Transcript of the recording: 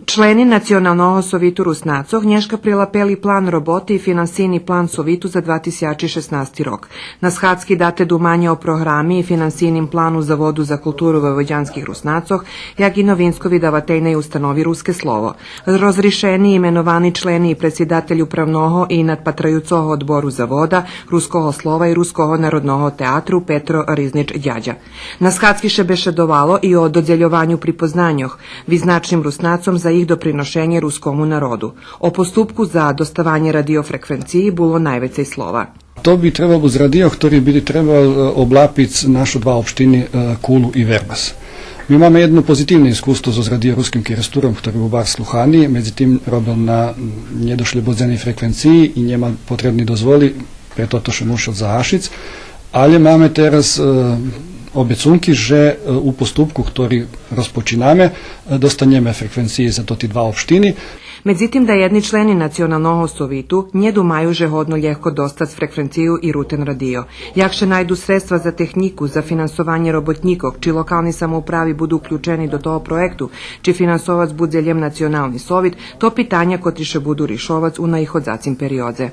Члени Національного совіту Руснацох нєшка прилапели план роботи і фінансійний план совіту за 2016 рок. На схадській дате думання о програмі і фінансійним плану Заводу за kulturu vojvođanskih Rusnacох, як і новинської давательної установи «Руське слово». Розрішені іменовані члени і председатель управного і надпатраюцого odboru Завода, Руського слова і Руського народного театру Петро Різнич-дядя. На схадській ще бешедовало і о додзельованju припознаннях візначним Руснацом za ih doprinošenje ruskomu narodu. O postupku za dostavanje radiofrekvenciji bilo najvecej slova. To bi trebalo uz radio, ktorý by trebal oblapiť našu dva opštiny Kulu i Verbas. My máme jedno pozitívne iskustvo so radio ruským kiresturom, ktorý bol bar sluhani, medzi tým robil na nedošli bodzenej frekvenciji i njema potrebni dozvoli, preto to še mušel zahašic, ali máme teraz obecunky, že u postupku, ktorý rozpočíname, dostaneme frekvencije za to ti dva opštini. Međutim, da jedni členi Nacionalnog sovitu njedu maju že hodno ljehko dostat frekvenciju i ruten radio. Jakše najdu sredstva za tehniku, za finansovanje robotnikov, či lokalni samoupravi budu uključeni do toho projektu, či finansovac budzeljem Nacionalni sovit, to pitanja kotriše budu rišovac u najhodzacim periodze.